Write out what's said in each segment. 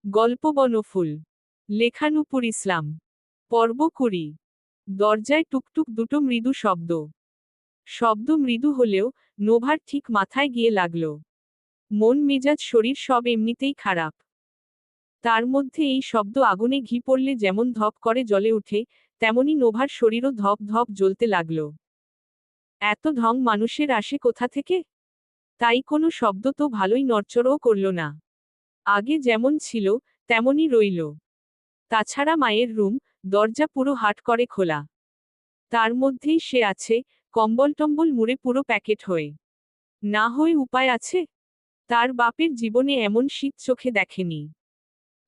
গল্প বনফুল। লেখা নূপুর ইসলাম। পর্ব 20। দরজায় টুকটুক দুটো মৃদু শব্দ। শব্দ মৃদু হলেও নোভার ঠিক মাথায় গিয়ে লাগল। মন মেজাজ শরীর সব এমনিতেই খারাপ। তার মধ্যে এই শব্দ আগুনে ঘি পড়লে যেমন ধপ করে জ্বলে উঠে, তেমনি নোভার শরীরও ধপ ধপ জ্বলতে লাগল। এত ঢং মানুষের আসে কোথা থেকে? তাই কোনো শব্দ তো ভালোই নড়চড়ও করল না। আগে যেমন ছিল তেমনই রইল। তাছাড়া মায়ের রুম, দরজা পুরো হাট করে খোলা। তার মধ্যেই সে আছে, কম্বল টম্বল মুড়ে পুরো প্যাকেট হয়ে। না হয় উপায় আছে? তার বাপের জীবনে এমন শীত চোখে দেখেনি।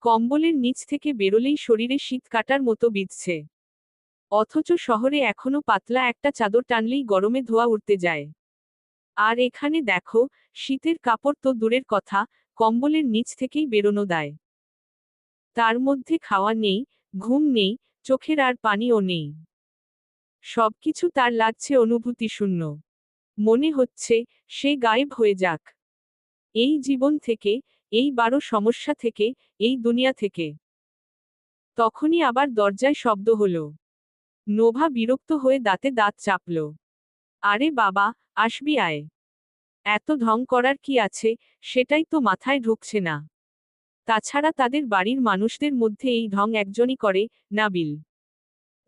কম্বলের নিচ থেকে বেরোলেই শরীরে শীত কাটার মতো বিঁধছে। অথচ শহরে এখনো পাতলা একটা চাদর টানলেই গরমে ধোয়া উঠতে যায়। আর এখানে দেখো, শীতের কাপড় তো দূরের কথা, কম্বলের নিচ থেকেই বেরোনো দায়। তার মধ্যে খাওয়া নেই, ঘুম নেই, চোখের আর পানিও নেই। সবকিছু তার লাগছে অনুভূতিশূন্য। মনে হচ্ছে সে গায়েব হয়ে যাক এই জীবন থেকে, এই বারো সমস্যা থেকে, এই দুনিয়া থেকে। তখনই আবার দরজায় শব্দ হলো। নোভা বিরক্ত হয়ে দাঁতে দাঁত চাপল। আরে বাবা, আসবি আয়। এত ঢং করার কি আছে, সেটাই তো মাথায় ঢুকছে না। তাছাড়া তাদের বাড়ির মানুষদের মধ্যে এই ঢং একজনই করে, নাবিল।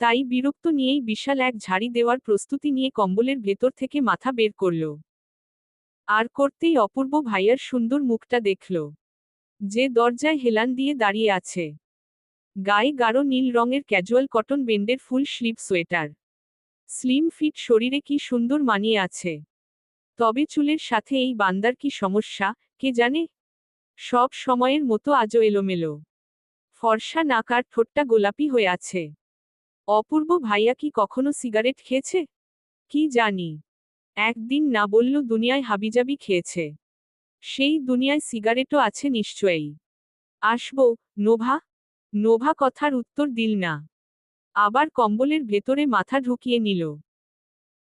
তাই বিরক্ত নিয়েই বিশাল এক ঝাড়ি দেওয়ার প্রস্তুতি নিয়ে কম্বলের ভেতর থেকে মাথা বের করল। আর করতেই অপূর্ব ভাইয়ার সুন্দর মুখটা দেখল, যে দরজায় হেলান দিয়ে দাঁড়িয়ে আছে। গায়ে গাঢ় নীল রঙের ক্যাজুয়াল কটন বেন্ডের full sleeve sweater. Slim fit শরীরে কি সুন্দর মানিয়ে আছে। তবে চুলের সাথে এই বান্দার কি সমস্যা, কে জানে? সব সময়ের মতো আজও এলোমেলো। ফর্সা নাক আর ঠোঁটটা গোলাপি হয়ে আছে। অপূর্ব ভাইয়া কি কখনো সিগারেট খেয়েছে? কি জানি। একদিন না বলল দুনিয়ায় হাবিজাবি খেয়েছে। সেই দুনিয়ায় সিগারেটও আছে নিশ্চয়ই। আসবো, নোভা? নোভা কথার উত্তর দিল না। আবার কম্বলের ভেতরে মাথা ঢুকিয়ে নিল।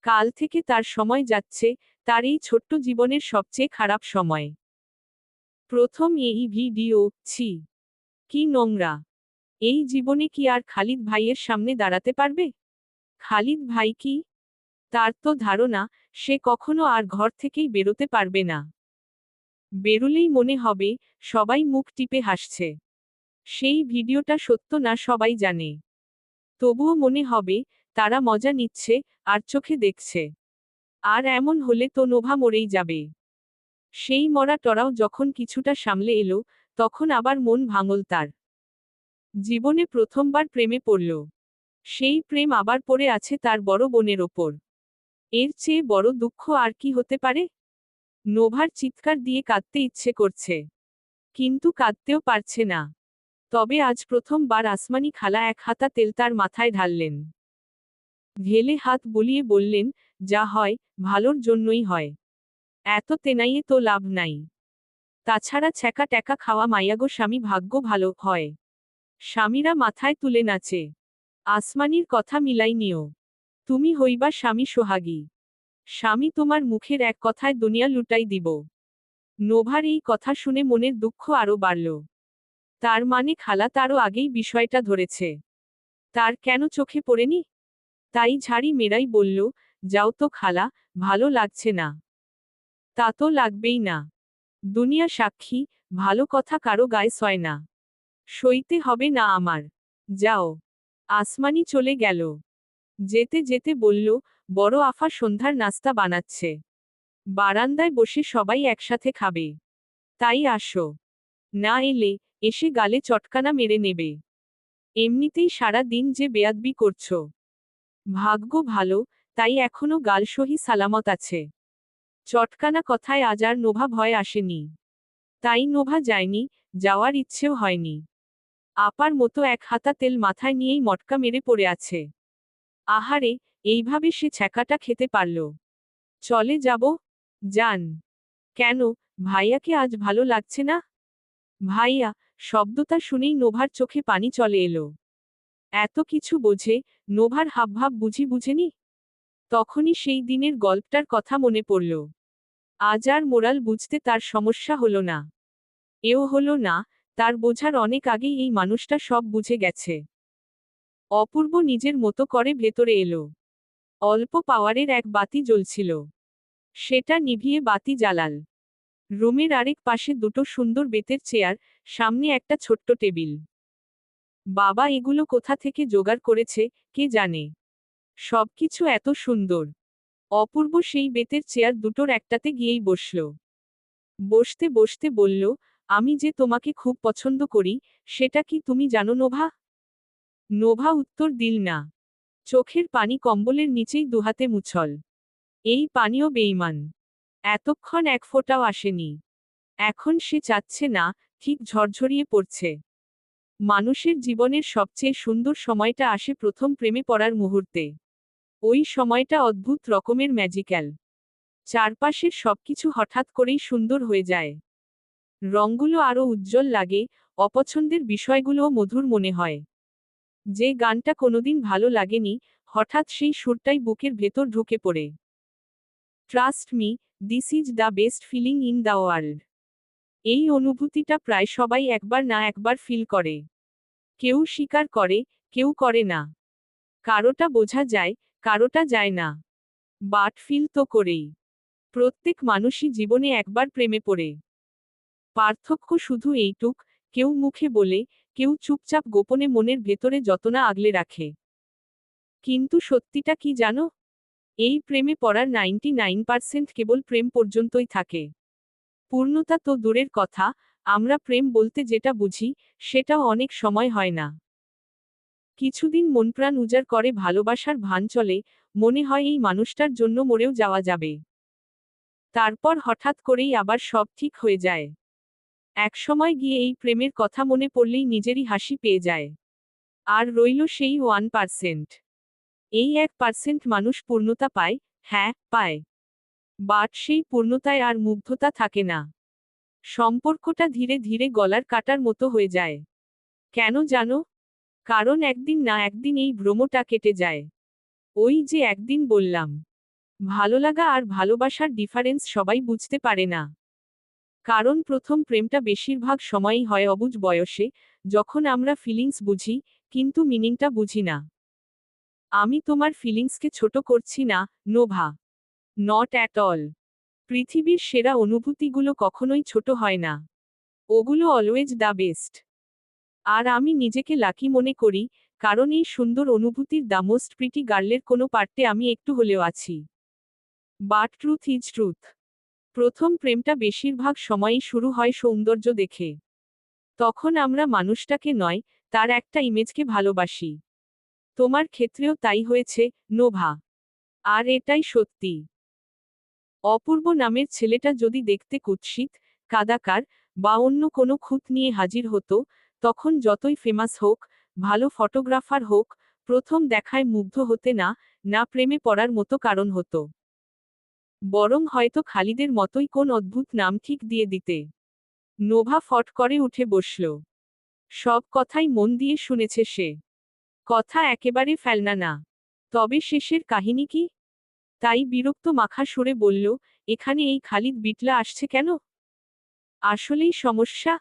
কাল থেকে তার সময় যাচ্ছে, তার এই ছোট্ট জীবনের সবচেয়ে খারাপ সময়। প্রথম এই ভিডিও, ছি, কি নোংরা। এই জীবনে কি আর খালিদ ভাইয়ের সামনে দাঁড়াতে পারবে? খালিদ ভাই কি? তার তো ধারণা, সে কখনো আর ঘর থেকেই বেরোতে পারবে না। বেরুলেই মনে হবে, সবাই মুখ টিপে হাসছে। সেই ভিডিওটা সত্য না সবাই জানে। তবুও মনে হবে, তারা মজা নিচ্ছে, আর চোখে দেখছে। আর এমন হলে তো নোভা মরেই যাবে। সেই মরা টরাও যখন কিছুটা সামলে এলো, তখন আবার মন ভাঙল তার। জীবনে প্রথমবার প্রেমে পড়ল। সেই প্রেম আবার পড়ে আছে তার বড় বোনের ওপর। এর চেয়ে বড় দুঃখ আর কি হতে পারে? নোভার চিৎকার দিয়ে কাঁদতে ইচ্ছে করছে। কিন্তু কাঁদতেও পারছে না। তবে আজ প্রথমবার আসমানি খালা এক হাতা তেল তার মাথায় ঢাললেন। ঢেলে হাত বুলিয়ে বললেন, যা হয়, ভালোর জন্যই হয়। এত তেনাইয়ে তো লাভ নাই। তাছাড়া ছ্যাঁকা ট্যাকা খাওয়া মাইয়াগো স্বামী ভাগ্য ভালো হয়। স্বামীরা মাথায় তুলে নাচে। আসমানির কথা মিলাই নিও। তুমি হইবা স্বামী সোহাগী। স্বামী তোমার মুখের এক কথায় দুনিয়া লুটাই দিব। নোভার এই কথা শুনে মনের দুঃখ আরো বাড়ল। তার মানে খালা তারও আগেই বিষয়টা ধরেছে। তার কেন চোখে পড়েনি? তাই ঝাড়ি মেরাই বলল, যাও তো খালা, ভালো লাগছে না। তা তো লাগবেই না। দুনিয়া সাক্ষী, ভালো কথা কারো গায়ে সয় না। সইতে হবে না আমার। যাও। আসমানি চলে গেল। যেতে যেতে বলল, বড় আফা সন্ধ্যার নাস্তা বানাচ্ছে। বারান্দায় বসে সবাই একসাথে খাবে। তাই আসো। না এলে, এসে গালে চটকানা মেরে নেবে। এমনিতেই সারা দিন যে বেয়াদবি করছো। ভাগ্য ভালো, তাই এখনো গাল সহি সালামত আছে। চটকানা কথায় আজ আর নোভা ভয় আসেনি। তাই নোভা যায়নি, যাওয়ার ইচ্ছেও হয়নি। আপার মতো এক হাতা তেল মাথায় নিয়েই মটকা মেরে পড়ে আছে। আহারে, এইভাবে সে ছ্যাঁকাটা খেতে পারল। চলে যাব? যান। কেন, ভাইয়াকে আজ ভালো লাগছে না? ভাইয়া, শব্দটা শুনেই নোভার চোখে পানি চলে এলো। এত কিছু বোঝে, নোভার হাবভাব বুঝি বুঝেনি? তখনই সেই দিনের গল্পটার কথা মনে পড়ল। আজ আর মোরাল বুঝতে তার সমস্যা হলো না। এও হলো না, তার বোঝার অনেক আগেই এই মানুষটা সব বুঝে গেছে। অপূর্ব নিজের মতো করে ভেতরে এলো। অল্প পাওয়ারের এক বাতি জ্বলছিল। সেটা নিভিয়ে বাতি জ্বালাল। রুমের আরেক পাশে দুটো সুন্দর বেতের চেয়ার, সামনে একটা ছোট্ট টেবিল। বাবা এগুলো কোথা থেকে জোগাড় করেছে, কে জানে। সবকিছু এত সুন্দর। অপূর্ব সেই বেতের চেয়ার দুটোর একটাতে গিয়েই বসল। বসতে বসতে বলল, আমি যে তোমাকে খুব পছন্দ করি, সেটা কি তুমি জানো নোভা? নোভা উত্তর দিল না। চোখের পানি কম্বলের নিচেই দুহাতে মুছল। এই পানিও বেইমান। এতক্ষণ এক ফোঁটাও আসেনি। এখন সে চাচ্ছে না, ঠিক ঝরঝরিয়ে পড়ছে। মানুষের জীবনের সবচেয়ে সুন্দর সময়টা আসে প্রথম প্রেমে পড়ার মুহূর্তে। ওই সময়টা অদ্ভুত রকমের ম্যাজিক্যাল। চারপাশের সবকিছু হঠাৎ করেই সুন্দর হয়ে যায়। রঙগুলো আরও উজ্জ্বল লাগে, অপছন্দের বিষয়গুলোও মধুর মনে হয়। যে গানটা কোনোদিন ভালো লাগেনি, হঠাৎ সেই সুরটাই বুকের ভেতর ঢুকে পড়ে। Trust me, this is the best feeling in the world. এই অনুভূতিটা প্রায় সবাই একবার না একবার ফিল করে। কেউ স্বীকার করে, কেউ করে না। কারোটা বোঝা যায়, কারোটা যায় না। বাট ফিল তো করেই। প্রত্যেক মানুষই জীবনে একবার প্রেমে পড়ে। পার্থক্য শুধু এইটুক, কেউ মুখে বলে, কেউ চুপচাপ গোপনে মনের ভেতরে যতনা আগলে রাখে। কিন্তু সত্যিটা কি জানো? এই প্রেমে পড়ার 99% কেবল প্রেম পর্যন্তই থাকে। পূর্ণতা তো দূরের কথা, আমরা প্রেম বলতে যেটা বুঝি, সেটাও অনেক সময় হয় না। কিছুদিন মনপ্রাণ উজাড় করে ভালোবাসার ভান চলে, মনে হয় এই মানুষটার জন্য মরেও যাওয়া যাবে। তারপর হঠাৎ করেই আবার সব ঠিক হয়ে যায়। একসময় গিয়ে এই প্রেমের কথা মনে পড়লেই নিজেরই হাসি পেয়ে যায়। আর রইল সেই 1%। এই 1% মানুষ পূর্ণতা পায়, হ্যাঁ, পায়। বাট সেই পূর্ণতায় আর মুগ্ধতা থাকে না। সম্পর্কটা ধীরে ধীরে গলার কাটার মতো হয়ে যায়। কেন জানো? কারণ একদিন না একদিন এই ভ্রমটা কেটে যায়। ওই যে একদিন বললাম, ভালোলাগা আর ভালোবাসার ডিফারেন্স সবাই বুঝতে পারে না। কারণ প্রথম প্রেমটা বেশিরভাগ সময়ই হয় অবুঝ বয়সে, যখন আমরা ফিলিংস বুঝি, কিন্তু মিনিংটা বুঝি না। আমি তোমার ফিলিংসকে ছোট করছি না, নোভা। Not at all. পৃথিবীর সেরা অনুভূতিগুলো কখনোই ছোট হয় না। ওগুলো অলওয়েজ দ্য বেস্ট। আর আমি নিজেকে লাকি মনে করি, কারণ এই সুন্দর অনুভূতির দ্য মোস্ট প্রিটি গার্লের কোনো পার্টে আমি একটু হলেও আছি। But truth is truth. প্রথম প্রেমটা বেশিরভাগ সময়ই শুরু হয় সৌন্দর্য দেখে। তখন আমরা মানুষটাকে নয়, তার একটা ইমেজকে ভালোবাসি। তোমার ক্ষেত্রেও তাই হয়েছে, নোভা। আর এটাই সত্যি। অপূর্ব নামের ছেলেটা যদি দেখতে কুৎসিত, কাদাকার, বা অন্য কোনো খুঁত নিয়ে হাজির হতো, তখন যতই ফেমাস হোক, ভালো ফটোগ্রাফার হোক, প্রথম দেখায় মুগ্ধ হতে না, না প্রেমে পড়ার মতো কারণ হতো। বরং হয়তো খালিদের মতোই কোন অদ্ভুত নাম ঠিক দিয়ে দিতে। নোভা ফট করে উঠে বসল। সব কথাই মন দিয়ে শুনেছে সে। কথা একেবারে ফেলনা না। তবে শেষের কাহিনী কি? তাই বিরক্ত মাখা সুরে বলল, এখানে এই খালিদ বিটলা আসছে কেন? আসলেই সমস্যা?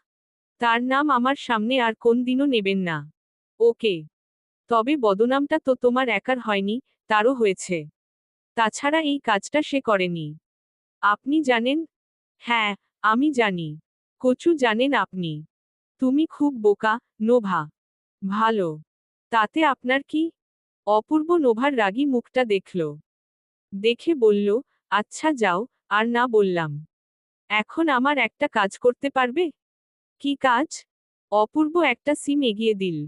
তার নাম আমার সামনে আর কোন দিনও নেবেন না। ওকে। তবে বদনামটা তো তোমার একার হয়নি, তারও হয়েছে। তাছাড়া এই কাজটা সে করেনি। আপনি জানেন? হ্যাঁ, আমি জানি। কচু জানেন আপনি। তুমি খুব বোকা, নোভা। ভালো। তাতে আপনার কি? অপূর্ব নোভার রাগী মুখটা দেখল। দেখে বলল, আচ্ছা যাও, আর না বললাম। এখন আমার একটা কাজ করতে পারবে? কি কাজ? অপূর্ব একটা সিম এগিয়ে দিল।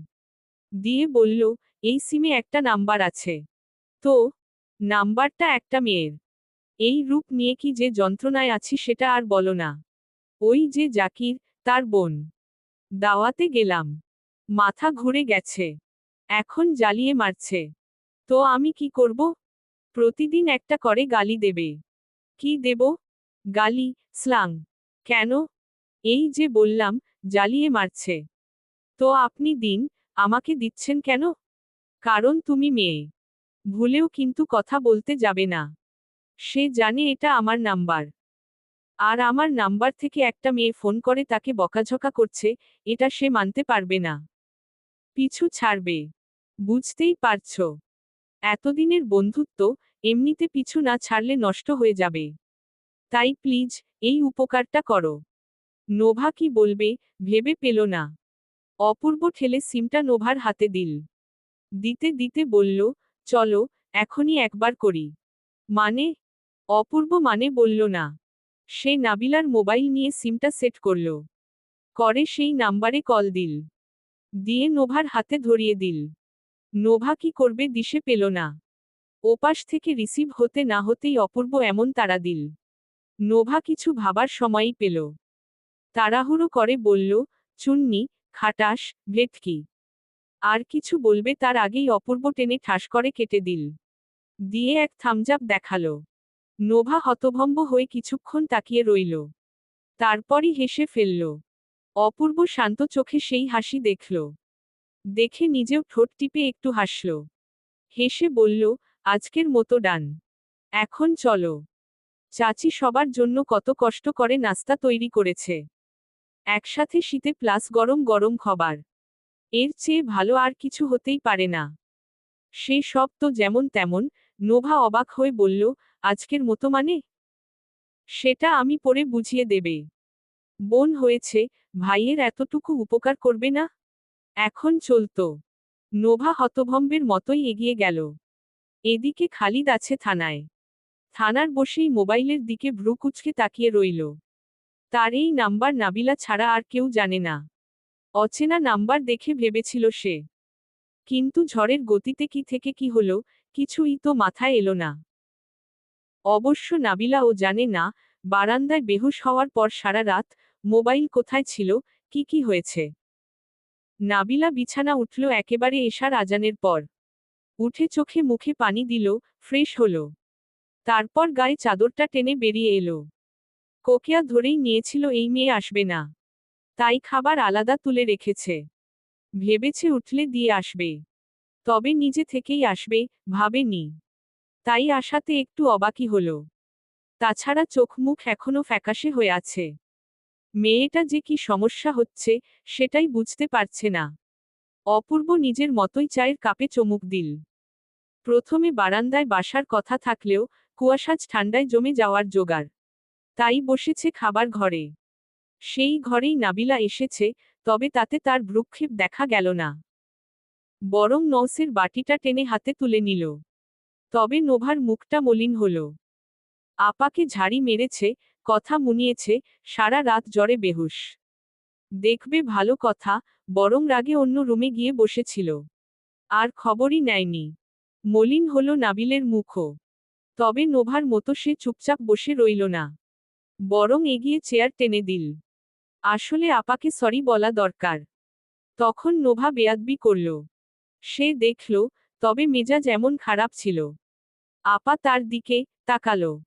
দিয়ে বলল, এই সিমে একটা নাম্বার আছে। তো? নাম্বারটা একটা মেয়ের। এই রূপ নিয়ে কি যে যন্ত্রণায় আছি সেটা আর বলো না। ওই যে জাকির, তার বোন। দাওয়াতে গেলাম। মাথা ঘুরে গেছে। এখন জ্বালিয়ে মারছে। তো আমি কি করব? প্রতিদিন একটা করে গালি দেবে। কি দেব? গালি, স্লাং। কেন? এই যে বললাম, জ্বালিয়ে মারছে। তো আপনি দিন, আমাকে দিচ্ছেন কেন? কারণ তুমি মেয়ে। ভুলেও কিন্তু কথা বলতে যাবে না। সে জানে এটা আমার নাম্বার। আর আমার নাম্বার থেকে একটা মেয়ে ফোন করে তাকে বকাঝকা করছে, এটা সে মানতে পারবে না। পিছু ছাড়বে। বুঝতেই পারছো। এতদিনের বন্ধুত্ব, এমনিতে পিছু না ছাড়লে নষ্ট হয়ে যাবে। তাই প্লিজ, এই উপকারটা করো। নোভা কি বলবে, ভেবে পেল না। অপূর্ব ঠেলে সিমটা নোভার হাতে দিল। দিতে দিতে বলল, চলো, এখনই একবার করি। মানে? অপূর্ব মানে বলল না। সে নাবিলার মোবাইল নিয়ে সিমটা সেট করল। করে সেই নাম্বারে কল দিল। দিয়ে নোভার হাতে ধরিয়ে দিল। নোভা কি করবে দিশে পেল না। ওপাশ থেকে রিসিভ হতে না হতেই অপূর্ব এমন তাড়া দিল। নোভা কিছু ভাবার সময়ই পেল। তাড়াহুড়ো করে বলল, চুন্নি, খাটাস, ভেটকি। আর কিছু বলবে তার আগেই অপূর্ব টেনে ঠাস করে কেটে দিল। দিয়ে এক থামজাপ দেখালো। নোভা হতভম্ব হয়ে কিছুক্ষণ তাকিয়ে রইল। তারপরই হেসে ফেলল। অপূর্ব শান্ত চোখে সেই হাসি দেখল। দেখে নিজেও ঠোঁট টিপে একটু হাসল। হেসে বলল, আজকের মতো ডান। এখন চলো। চাচি সবার জন্য কত কষ্ট করে নাস্তা তৈরি করেছে। একসাথে শীতে প্লাস গরম গরম খাবার। এর চেয়ে ভালো আর কিছু হতেই পারে না। সে সব তো যেমন তেমন। নোভা অবাক হয়ে বলল, আজকের মতো মানে? সেটা আমি পরে বুঝিয়ে দেবে। বোন হয়েছে, ভাইয়ের এতটুকু উপকার করবে না? এখন চলতো। নোভা হতভম্বের মতোই এগিয়ে গেল। এদিকে খালিদ আছে থানায়। থানার বসেই মোবাইলের দিকে ভ্রু কুঁচকে তাকিয়ে রইল। তার এই নাম্বার নাবিলা ছাড়া আর কেউ জানে না। অচেনা নাম্বার দেখে ভেবেছিল সে। কিন্তু ঝড়ের গতিতে কি থেকে কি হলো, কিছুই তো মাথায় এলো না। অবশ্য নাবিলাও জানে না, বারান্দায় বেহুশ হওয়ার পর সারা রাত মোবাইল কোথায় ছিল, কি হয়েছে। নাবিলা বিছানা উঠল একেবারে এশার আজানের পর। উঠে চোখে মুখে পানি দিল, ফ্রেশ হলো। তারপর গায়ে চাদরটা টেনে বেরিয়ে এলো। কোকিয়া ধরেই নিয়েছিল এই মেয়ে আসবে না। তাই খাবার আলাদা তুলে রেখেছে। ভেবেছে উঠলে দিয়ে আসবে। তবে নিজে থেকেই আসবে, ভাবেনি। তাই আশাতে একটু অবাকই হলো। তাছাড়া চোখ মুখ এখনো ফ্যাকাশে হয়ে আছে। মেয়েটা যে কি সমস্যা হচ্ছে, সেটাই বুঝতে পারছে না। অপূর্ব নিজের মতোই চায়ের কাপে চুমুক দিল। প্রথমে বারান্দায় বাসার কথা থাকলেও, কুয়াশাজ ঠান্ডায় জমে যাওয়ার জোগাড়। তাই বসেছে খাবার ঘরে। সেই ঘরেই নাবিলা এসেছে, তবে তাতে তার ভ্রুক্ষেপ দেখা গেল না। বরং নৌসের বাটিটা টেনে হাতে তুলে নিল। তবে নোভার মুখটা মলিন হল। আপাকে ঝাড়ি মেরেছে, কথা মুনিয়েছে, সারা রাত জ্বরে বেহুশ। দেখবে ভালো কথা, বরং রাগে অন্য রুমে গিয়ে বসেছিল। আর খবরই নেয়নি। মলিন হল নাবিলের মুখও। তবে নোভার মতো সে চুপচাপ বসে রইল না। বরং এগিয়ে চেয়ার টেনে দিল। আসলে আপাকে সরি বলা দরকার। তখন নোভা বেয়াদবি করল। সে দেখল, তবে মেজাজ এমন খারাপ ছিল। আপা তার দিকে তাকালো।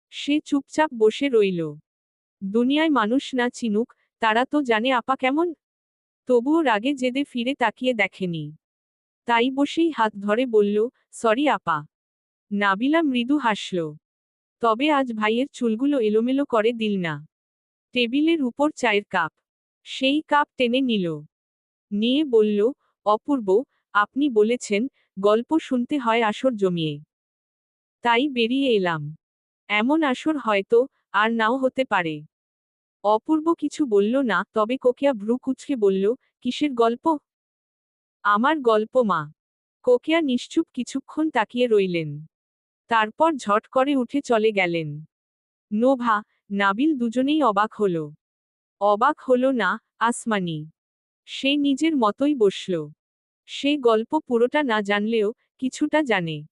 সে চুপচাপ বসে রইল। দুনিয়ায় মানুষ না চিনুক, তারা তো জানে আপা কেমন। তবুও রাগে জেদে ফিরে তাকিয়ে দেখেনি। তাই বসেই হাত ধরে বলল, সরি আপা। নাবিলা মৃদু হাসল। তবে আজ ভাইয়ের চুলগুলো এলোমেলো করে দিল না। টেবিলের উপর চায়ের কাপ। সেই কাপ টেনে নিল। নিয়ে বলল, অপূর্ব, আপনি বলেছেন, গল্প শুনতে হয় আসর জমিয়ে। তাই বেরিয়ে এলাম। এমন আসর হয়তো আর নাও হতে পারে। অপূর্ব কিছু বলল না, তবে কোকিয়া ভ্রু কুঁচকে বলল, কিসের গল্প? আমার গল্প মা। কোকিয়া নিশ্চুপ কিছুক্ষণ তাকিয়ে রইলেন। তারপর ঝট করে উঠে চলে গেলেন। নোভা, নাবিল দুজনেই অবাক হল। অবাক হল না, আসমানি। সে নিজের মতোই বসল। সে গল্প পুরোটা না জানলেও, কিছুটা জানে।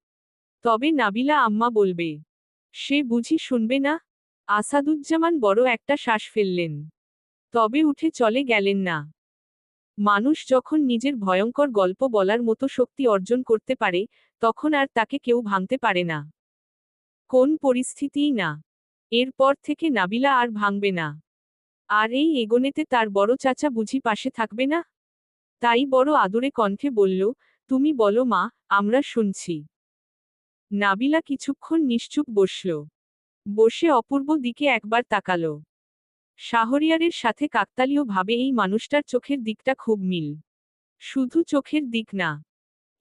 তবে নাবিলা আম্মা বলবে। সে বুঝি শুনবে না? আসাদুজ্জামান বড় একটা শ্বাস ফেললেন। তবে উঠে চলে গেলেন না। মানুষ যখন নিজের ভয়ঙ্কর গল্প বলার মতো শক্তি অর্জন করতে পারে, তখন আর তাকে কেউ ভাঙতে পারে না। কোন পরিস্থিতিই না। এরপর থেকে নাবিলা আর ভাঙবে না। আর এই এগোনেতে তার বড় চাচা বুঝি পাশে থাকবে না? তাই বড় আদরে কণ্ঠে বলল, তুমি বলো মা, আমরা শুনছি। নাবিলা কিছুক্ষণ নিশ্চুপ বসল। বসে অপূর্ব দিকে একবার তাকালো। শাহরিয়ারের সাথে কাকতালীয় ভাবে এই মানুষটার চোখের দিকটা খুব মিল। শুধু চোখের দিক না,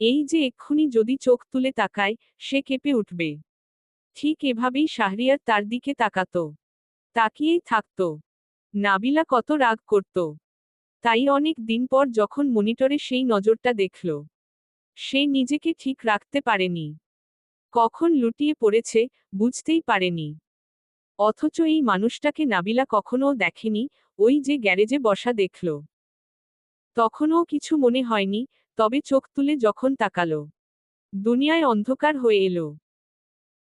এই যে এক্ষুনি যদি চোখ তুলে তাকায়, সে কেঁপে উঠবে। ঠিক এভাবেই শাহরিয়ার তার দিকে তাকাতো। তাকিয়েই থাকতো। নাবিলা কত রাগ করত। তাই অনেক দিন পর যখন মনিটরে সেই নজরটা দেখল, সে নিজেকে ঠিক রাখতে পারেনি। কখন লুটিয়ে পড়েছে, বুঝতেই পারেনি। অথচ এই মানুষটাকে নাবিলা কখনোও দেখেনি, ওই যে গ্যারেজে বসা দেখল। তখনও কিছু মনে হয়নি, তবে চোখ তুলে যখন তাকালো, দুনিয়ায় অন্ধকার হয়ে এলো।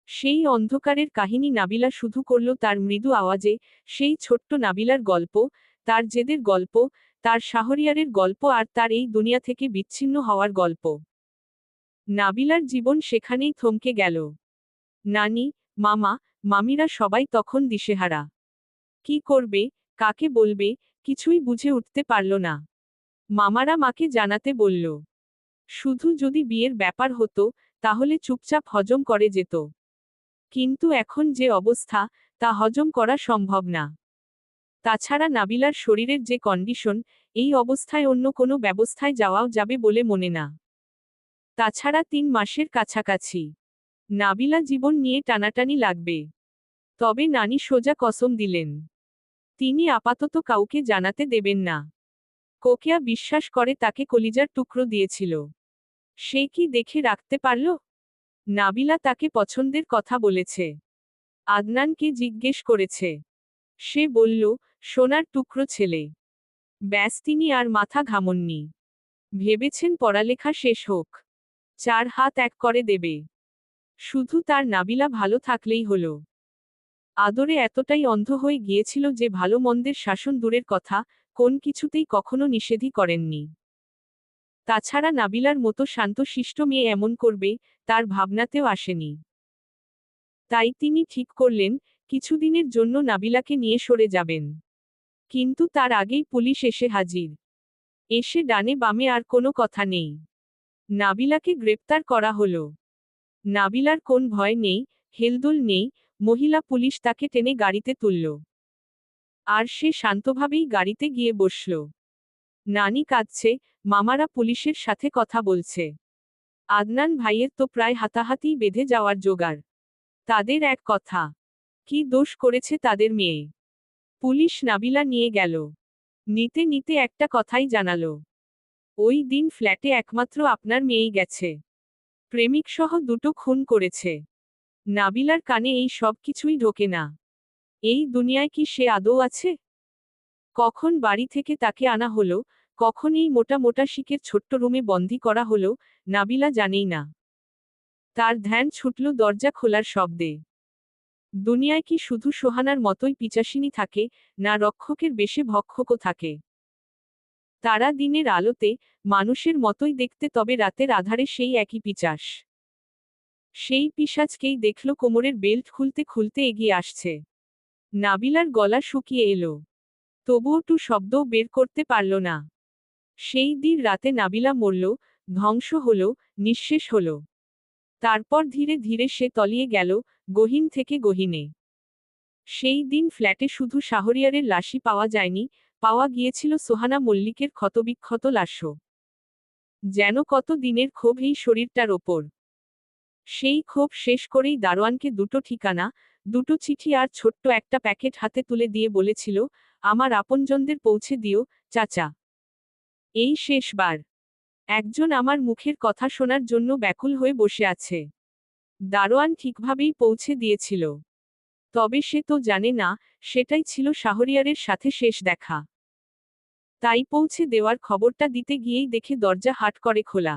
সেই অন্ধকারের কাহিনী নাবিলা শুধু করল তার মৃদু আওয়াজে, সেই ছোট্ট নাবিলার গল্প, তার জেদের গল্প, তার শাহরিয়ারের গল্প আর তার এই দুনিয়া থেকে বিচ্ছিন্ন হওয়ার গল্প। নাবিলার জীবন সেখানেই থমকে গেল। নানি, মামা, মামিরা সবাই তখন দিশেহারা। কি করবে, কাকে বলবে, কিছুই বুঝে উঠতে পারল না। মামারা মাকে জানাতে বলল। শুধু যদি বিয়ের ব্যাপার হতো, তাহলে চুপচাপ হজম করে যেত। কিন্তু এখন যে অবস্থা, তা হজম করা সম্ভব না। তাছাড়া নাবিলার শরীরের যে কন্ডিশন, এই অবস্থায় অন্য কোনো ব্যবস্থায় যাওয়াও যাবে বলে মনে না। তাছাড়া 3 মাসের কাছাকাছি নাবিলা জীবন নিয়ে টানাটানি লাগবে। তবে নানি সোজা কসম দিলেন, তিনি আপাতত কাউকে জানাতে দেবেন না। কোকিয়া বিশ্বাস করে তাকে কলিজার টুকরো দিয়েছিল। সে কি দেখে রাখতে পারল? নাবিলা তাকে পছন্দের কথা বলেছে। আদনানকে জিজ্ঞেস করেছে। সে বলল, সোনার টুকরো ছেলে। ব্যাস, তিনি আর মাথা ঘামননি। ভেবেছেন পড়ালেখা শেষ হোক, 4 হাত এক করে দেবে। শুধু তার নাবিলা ভালো থাকলেই হলো। আদরে এতটাই অন্ধ হয়ে গিয়েছিল যে ভালো মন্দের শাসন দূরের কথা, কোন কিছুতেই কখনো নিষেধই করেননি। তাছাড়া নাবিলার মতো শান্তশিষ্ট মেয়ে এমন করবে, তার ভাবনাতেও আসেনি। তাই তিনি ঠিক করলেন, কিছুদিনের জন্য নাবিলাকে নিয়ে সরে যাবেন। কিন্তু তার আগেই পুলিশ এসে হাজির। এসে ডানে বামে আর কোনো কথা নেই। নাবিলাকে গ্রেপ্তার করা হলো। নাবিলার কোন ভয় নেই, হেলদোল নেই, মহিলা পুলিশ তাকে টেনে গাড়িতে তুলল। আর সে শান্তভাবেই গাড়িতে গিয়ে বসল। নানি কাঁদছে, মামারা পুলিশের সাথে কথা বলছে। আদনান ভাইয়ের তো প্রায় হাতাহাতি বেঁধে যাওয়ার জোগাড়। তাদের এক কথা, কি দোষ করেছে তাদের মেয়ে? পুলিশ নাবিলা নিয়ে গেল। নিতে নিতে একটা কথাই জানালো, ওই দিন ফ্ল্যাটে একমাত্র আপনার মেয়েই গেছে। প্রেমিকসহ 2টো খুন করেছে। নাবিলার কানে এই সব কিছুই ঢোকে না। এই দুনিয়ায় কি সে আদৌ আছে? কখন বাড়ি থেকে তাকে আনা হলো, কখন এই মোটা মোটা শিকের ছোট্ট রুমে বন্দি করা হলো, নাবিলা জানেই না। তার ধ্যান ছুটল দরজা খোলার শব্দে। দুনিয়ায় কি শুধু সোহানার মতোই পিচাসিনী থাকে, না রক্ষকের বেশে ভক্ষকও থাকে? তারা দিনের আলোতে মানুষের মতোই দেখতে, তবে রাতের আধারে সেই একই পিচাস। সেই পিশাচকেই দেখল কোমরের বেল্ট খুলতে খুলতে এগিয়ে আসছে। নাবিলার গলা শুকিয়ে এলো। তবুও টু শব্দও বের করতে পারল না। সেই দিন রাতে নাবিলা মরল, ধ্বংস হল, নিঃশেষ হল। তারপর ধীরে ধীরে সে তলিয়ে গেল, গহীন থেকে গহীনে। সেই দিন ফ্ল্যাটে শুধু শাহরিয়ারের লাশই পাওয়া যায়নি, পাওয়া গিয়েছিল সোহানা মল্লিকের ক্ষতবিক্ষত লাশও। যেন কত দিনের ক্ষোভ এই শরীরটার ওপর। সেই ক্ষোভ শেষ করেই দারোয়ানকে 2টো ঠিকানা, 2টো চিঠি আর ছোট্ট একটা প্যাকেট হাতে তুলে দিয়ে বলেছিল, আমার আপনজনদের পৌঁছে দিও, চাচা। এই শেষবার। একজন আমার মুখের কথা শোনার জন্য ব্যাকুল হয়ে বসে আছে। দারোয়ান ঠিকভাবেই পৌঁছে দিয়েছিল। তবে সে তো জানে না, সেটাই ছিল শাহরিয়ারের সাথে শেষ দেখা। তাই পৌঁছে দেওয়ার খবরটা দিতে গিয়েই দেখে দরজা হাট করে খোলা।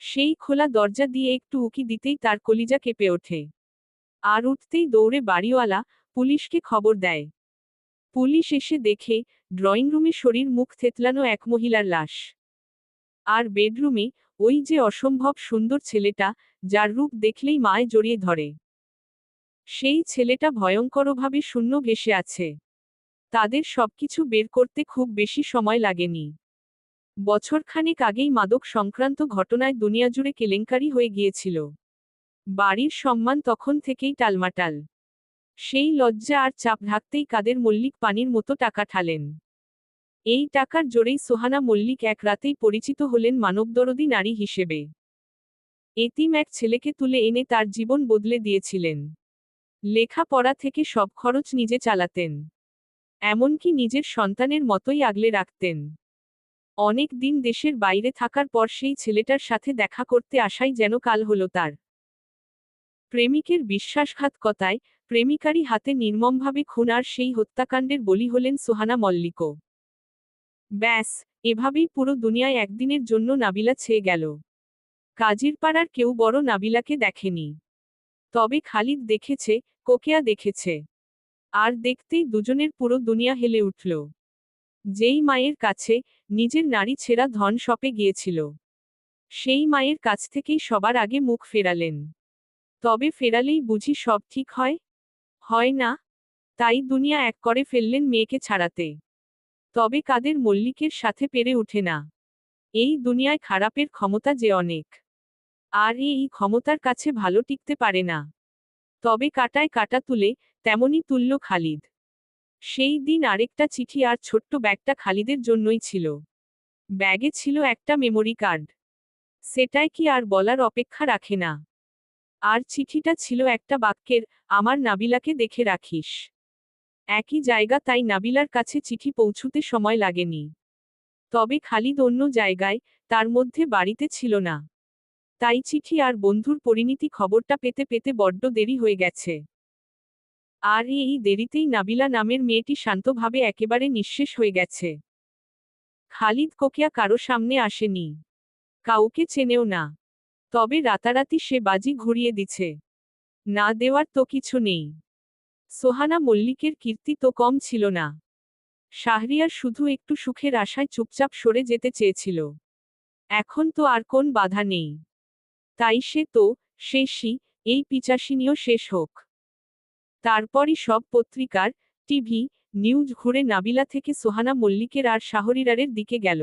সেই খোলা দরজা দিয়ে একটু উকি দিতেই তার কলিজা কেঁপে ওঠে। আর উঠতেই দৌড়ে বাড়িওয়ালা পুলিশকে খবর দেয়। পুলিশ এসে দেখে, ড্রয়িং রুমে শরীর মুখ থেতলানো এক মহিলার লাশ। আর বেডরুমে, ওই যে অসম্ভব সুন্দর ছেলেটা, যার রূপ দেখলেই মায় জড়িয়ে ধরে। সেই ছেলেটা ভয়ঙ্করভাবে শূন্য ভেসে আছে। তাদের সবকিছু বের করতে খুব বেশি সময় লাগেনি। বছরখানেক আগেই মাদক সংক্রান্ত ঘটনায় দুনিয়াজুড়ে কেলেঙ্কারি হয়ে গিয়েছিল। বাড়ির সম্মান তখন থেকেই টালমাটাল। সেই লজ্জা আর চাপ ঢাকতেই কাদের মল্লিক পানির মতো টাকা ঠালেন। এই টাকার জোরেই সোহানা মল্লিক এক রাতেই পরিচিত হলেন মানবদরদী নারী হিসেবে। এতিম এক ছেলেকে তুলে এনে তার জীবন বদলে দিয়েছিলেন। লেখাপড়া থেকে সব খরচ নিজে চালাতেন। এমনকি নিজের সন্তানের মতোই আগলে রাখতেন। অনেক দিন দেশের বাইরে থাকার পর সেই ছেলেটার সাথে দেখা করতে আসাই যেন কাল হলো তার। প্রেমিকের বিশ্বাসঘাতকতায় প্রেমিকারই হাতে নির্মমভাবে খুন আর সেই হত্যাকাণ্ডের বলি হলেন সোহানা মল্লিকও। ব্যাস, এভাবেই পুরো দুনিয়ায় একদিনের জন্য নাবিলা ছেয়ে গেল। কাজীরপাড়ার কেউ বড় নাবিলাকে দেখেনি। তবে খালিদ দেখেছে, কোকেয়া দেখেছে। আর দেখতেই দুজনের পুরো দুনিয়া হেলে উঠল। যেই মায়ের কাছে নিজের নারী ছেঁড়া ধন সপে গিয়েছিল, সেই মায়ের কাছ থেকেই সবার আগে মুখ ফেরালেন। তবে ফেরালেই বুঝি সব ঠিক হয়? হয় না। তাই দুনিয়া এক করে ফেললেন মেয়েকে ছাড়াতে। তবে কাদের মল্লিকের সাথে পেরে ওঠে না। এই দুনিয়ায় খারাপের ক্ষমতা যে অনেক, আর এই ক্ষমতার কাছে ভালো টিকতে পারে না। তবে কাটায় কাটা তুলে তেমনই তুলল খালিদ। সেই দিন আরেকটা চিঠি আর ছোট্ট ব্যাগটা খালিদের জন্যই ছিল। ব্যাগে ছিল একটা মেমোরি কার্ড। সেটাই কি আর বলার অপেক্ষা রাখে না। আর চিঠিটা ছিল একটা বাক্যের, আমার নাবিলাকে দেখে রাখিস। একই জায়গা, তাই নাবিলার কাছে চিঠি পৌঁছুতে সময় লাগেনি। তবে খালিদ অন্য জায়গায়, তার মধ্যে বাড়িতে ছিল না। তাই চিঠি আর বন্ধুর পরিণতি খবরটা পেতে পেতে বড্ড দেরি হয়ে গেছে। আর এই দেরিতেই নাবিলা নামের মেয়েটি শান্তভাবে একেবারে নিঃশেষ হয়ে গেছে। খালিদ কোকেয়া কারো সামনে আসেনি। কাউকে চেনেও না। তবে রাতারাতি সে বাজি ঘুরিয়ে দিছে। না দেওয়ার তো কিছু নেই। সোহানা মল্লিকের কীর্তি তো কম ছিল না। শাহরিয়ার শুধু একটু সুখের আশায় চুপচাপ সরে যেতে চেয়েছিল। এখন তো আর কোন বাধা নেই। তাই সে তো শেষই, এই পিচাসিনীও শেষ হোক। তারপরই সব পত্রিকার, টিভি, নিউজ ঘুরে নাবিলা থেকে সোহানা মল্লিকের আর শাহরিয়ারের দিকে গেল।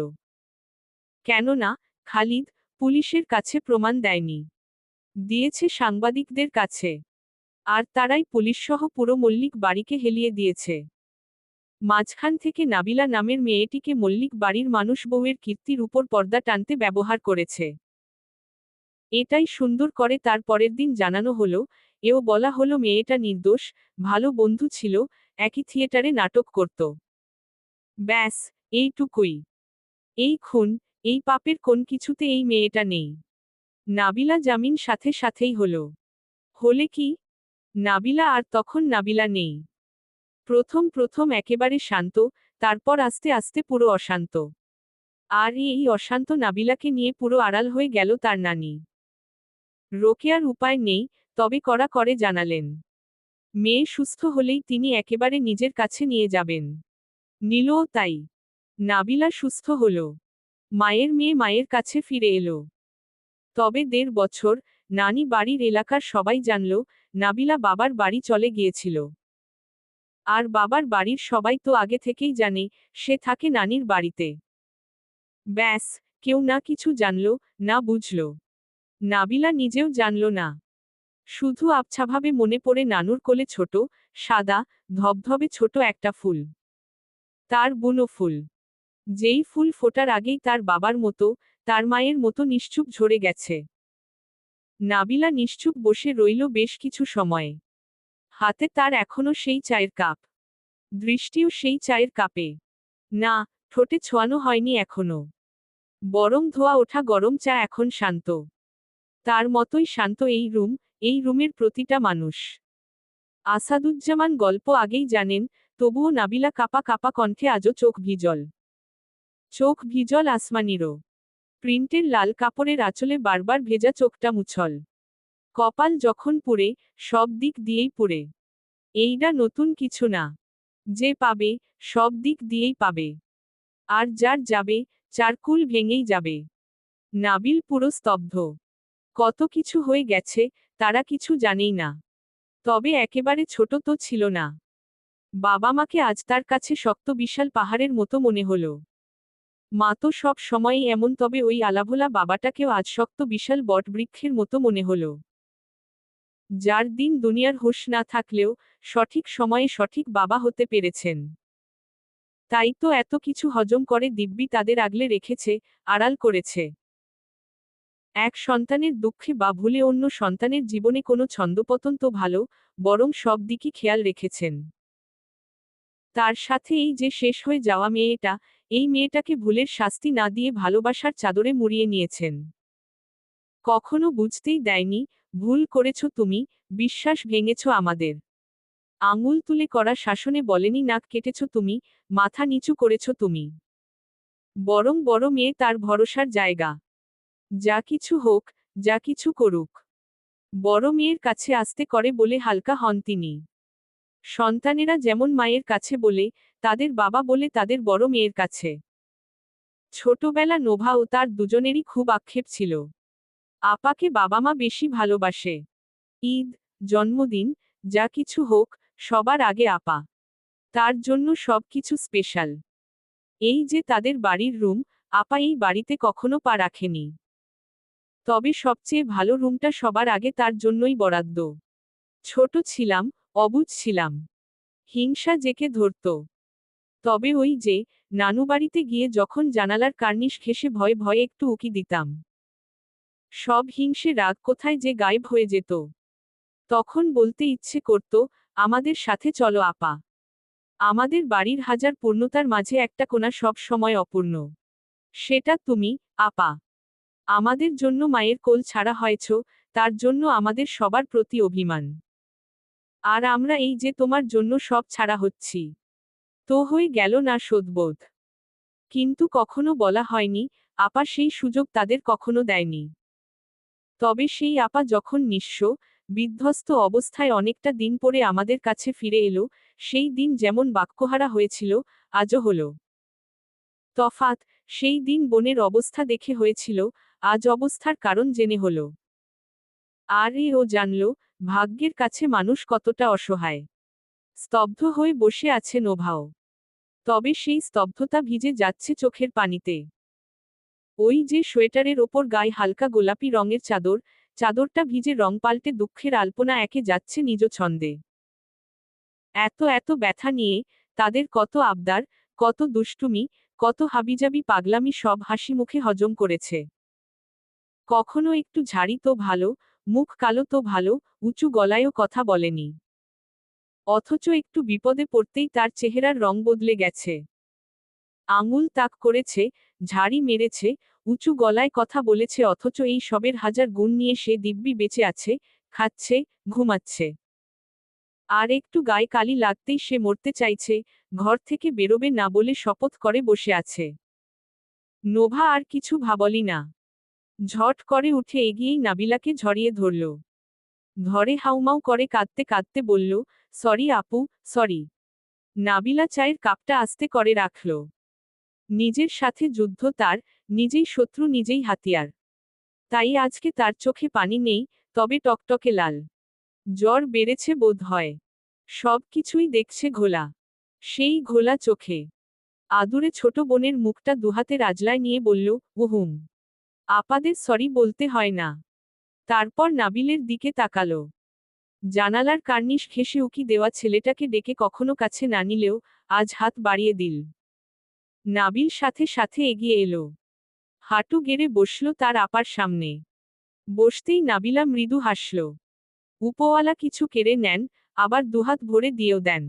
কেননা খালিদ পুলিশের কাছে প্রমাণ দেয়নি, দিয়েছে সাংবাদিকদের কাছে। আর তারাই পুলিশসহ পুরো মল্লিক বাড়িকে হেলিয়ে দিয়েছে। মাঝখান থেকে নাবিলা নামের মেয়েটিকে মল্লিক বাড়ির মানুষ বউয়ের কীর্তির উপর পর্দা টানতে ব্যবহার করেছে। এটাই সুন্দর করে তার পরের দিন জানানো হলো, এও বলা হলো মেয়েটা নির্দোষ, ভালো বন্ধু ছিল, একই থিয়েটারে নাটক করত। ব্যাস, এইটুকুই। এই খুন, এই পাপের কোন কিছুতে এই মেয়েটা নেই। নাবিলা জামিন সাথে সাথেই হলো। হলে কি? নাবিলা আর তখন নাবিলা নেই। প্রথম প্রথম একেবারে শান্ত, তারপর আস্তে আস্তে পুরো অশান্ত। আর এই অশান্ত নাবিলাকে নিয়ে পুরো আড়াল হয়ে গেল তার নানি। রোকেয়ার উপায় নেই, তবে কড়া করে জানালেন। মেয়ে সুস্থ হলেই তিনি একেবারে নিজের কাছে নিয়ে যাবেন। নিলও তাই। নাবিলা সুস্থ হল। মায়ের মেয়ে মায়ের কাছে ফিরে এলো। তবে ১.৫ বছর, নানি বাড়ির এলাকার সবাই জানল, নাবিলা বাবার বাড়ি চলে গিয়েছিল। আর বাবার বাড়ির সবাই তো আগে থেকেই জানে, সে থাকে নানির বাড়িতে। ব্যাস, কেউ না কিছু জানল, না বুঝল। নাবিলা নিজেও জানল না। শুধু আবছাভাবে মনে পড়ে নানুর কোলে ছোট, সাদা, ধবধবে ছোট একটা ফুল। তার বুনো ফুল। যেই ফুল ফোটার আগেই তার বাবার মতো, তার মায়ের মতো নিশ্চুপ ঝরে গেছে। নাবিলা নিশ্চুপ বসে রইল বেশ কিছু সময়। হাতে তার এখনো সেই চায়ের কাপ। দৃষ্টিও সেই চায়ের কাপে। না, ঠোঁটে ছোঁয়ানো হয়নি এখনো। বরং ধোয়া ওঠা গরম চা এখন শান্ত। তার মতোই শান্ত এই রুম, এই রুমের প্রতিটা মানুষ। আসাদুজ্জামান গল্প আগেই জানেন, তবুও নাবিলা কাপা কাপা কণ্ঠে আজও চোখ ভিজল। চোখ ভিজল আসমানিরও। প্রিন্টের লাল কাপড়ের আঁচলে বারবার ভেজা চোখটা মুছল। কপাল যখন পুড়ে, সব দিক দিয়েই পুড়ে। এইটা নতুন কিছু না। যে পাবে, সব দিক দিয়েই পাবে। আর যার যাবে, চারকুল ভেঙেই যাবে। নাবিল পুরো স্তব্ধ। কত কিছু হয়ে গেছে, তারা কিছু জানেই না। তবে একেবারে ছোট তো ছিল না। বাবা মাকে আজ তার কাছে শক্ত বিশাল পাহাড়ের মতো মনে হলো। মা তো সব সময়ই এমন, তবে ওই আলাভোলা বাবাটাকেও আজ শক্ত বিশাল বটবৃক্ষের মতো মনে হলো। যার দিন দুনিয়ার হুঁশ না থাকলেও সঠিক সময়ে সঠিক বাবা হতে পেরেছেন। তাই তো এত কিছু হজম করে দিব্যি তাদের আগলে রেখেছে, আড়াল করেছে। এক সন্তানের দুঃখে বা ভুলে অন্য সন্তানের জীবনে কোনো ছন্দপতন তো ভালো, বরং সব দিকই খেয়াল রেখেছেন। তার সাথে এই যে শেষ হয়ে যাওয়া মেয়েটা, এই মেয়েটাকে ভুলের শাস্তি না দিয়ে ভালোবাসার চাদরে মুড়িয়ে নিয়েছেন। কখনো বুঝতেই দেয়নি, ভুল করেছ তুমি, বিশ্বাস ভেঙেছ আমাদের। আঙুল তুলে করা শাসনে বলেনি নাক কেটেছ তুমি, মাথা নিচু করেছ তুমি। বরং বড় মেয়ে তার ভরসার জায়গা। যা কিছু হোক, যা কিছু করুক, বড় মেয়ের কাছে আসতে করে বলে হালকা হন তিনি। সন্তানেরা যেমন মায়ের কাছে বলে, তাদের বাবা বলে তাদের বড় মেয়ের কাছে। ছোটবেলা নোভা ও তার দুজনেরই খুব আক্ষেপ ছিল। আপাকে বাবা মা বেশি ভালোবাসে। ঈদ, জন্মদিন, যা কিছু হোক, সবার আগে আপা। তার জন্য সব কিছু স্পেশাল। এই যে তাদের বাড়ির রুম, আপা এই বাড়িতে কখনো পা রাখেনি। তবে সবচেয়ে ভালো রুমটা সবার আগে তার জন্যই বরাদ্দ। ছোট ছিলাম, অবুঝ ছিলাম। হিংসা জেকে ধরত। তবে ওই যে, নানু বাড়িতে গিয়ে যখন জানালার কার্নিশ ঘেঁষে ভয়ে ভয়ে একটু উকি দিতাম, সব হিংসে রাগ কোথায় যে গায়েব হয়ে যেত। তখন বলতে ইচ্ছে করত, আমাদের সাথে চলো আপা। আমাদের বাড়ির হাজার পূর্ণতার মাঝে একটা কোণা সব সময় অপূর্ণ। সেটা তুমি, আপা। আমাদের জন্য মায়ের কোল ছাড়া হয়েছ, তার জন্য আমাদের সবার প্রতি অভিমান। আর আমরা এই যে তোমার জন্য সব ছাড়া হচ্ছি। তো হয়ে গেল না শোধবোধ। কিন্তু কখনো বলা হয়নি, আপা সেই সুযোগ তাদের কখনো দেয়নি। তবে সেই আপা যখন নিঃস্ব, বিধ্বস্ত অবস্থায় অনেকটা দিন পরে আমাদের কাছে ফিরে এলো, সেই দিন যেমন বাক্যহারা হয়েছিল, আজও হলো। তফাৎ, সেই দিন বোনের অবস্থা দেখে হয়েছিল, আজ অবস্থার কারণ জেনে হলো। আর ও জানল, ভাগ্যের কাছে মানুষ কতটা অসহায়। স্তব্ধ হয়ে বসে আছে নোভাও। তবে সেই স্তব্ধতা ভিজে যাচ্ছে চোখের পানিতে। ওই যে সোয়েটারের ওপর গায়ে হালকা গোলাপি রঙের চাদর, চাদরটা ভিজে রং পাল্টে দুঃখের আলপনা এঁকে যাচ্ছে নিজ ছন্দে। এত এত ব্যথা নিয়ে, তাদের কত আবদার, কত দুষ্টুমি, কত হাবিজাবি পাগলামি সব হাসি মুখে হজম করেছে। কখনো একটু ঝাড়ি তো ভালো, মুখ কালো তো ভালো, উঁচু গলায়ও কথা বলেনি। অথচ একটু বিপদে পড়তেই তার চেহারার রং বদলে গেছে। আঙুল তাক করেছে, ঝাড়ি মেরেছে, উঁচু গলায় কথা বলেছে, অথচ এই সবের হাজার গুণ নিয়ে সে দিব্যি বেঁচে আছে, খাচ্ছে, ঘুমাচ্ছে। আর একটু গায়ে কালি লাগতেই সে মরতে চাইছে, ঘর থেকে বেরোবে না বলে শপথ করে বসে আছে। নোভা আর কিছু ভাবলি না। ঝট করে উঠে এগিয়েই নাবিলাকে ঝরিয়ে ধরল। ধরে হাউমাউ করে কাঁদতে কাঁদতে বলল, সরি আপু, সরি। নাবিলা চায়ের কাপটা আস্তে করে রাখল। নিজের সাথে যুদ্ধ তার, নিজেই শত্রু নিজেই হাতিয়ার। তাই আজকে তার চোখে পানি নেই, তবে টকটকে লাল। জ্বর বেড়েছে বোধ হয়। সব কিছুই দেখছে ঘোলা। সেই ঘোলা চোখে আদুরে ছোট বোনের মুখটা দুহাতে রাজলায় নিয়ে বলল, উহুম। আপাদের সরি বলতে হয় না। তারপর নাবিলের দিকে তাকালো। জানালার কার্নিশ ঘেঁষে উকি দেওয়া ছেলেটাকে ডেকে কখনো কাছে না নিলেও, আজ হাত বাড়িয়ে দিল। নাবিল সাথে সাথে এগিয়ে এলো। হাঁটু গেড়ে বসল তার আপার সামনে। বসতেই নাবিলা মৃদু হাসল। উপওয়ালা কিছু কেড়ে নেন, আবার দুহাত ভরে দিয়েও দেন।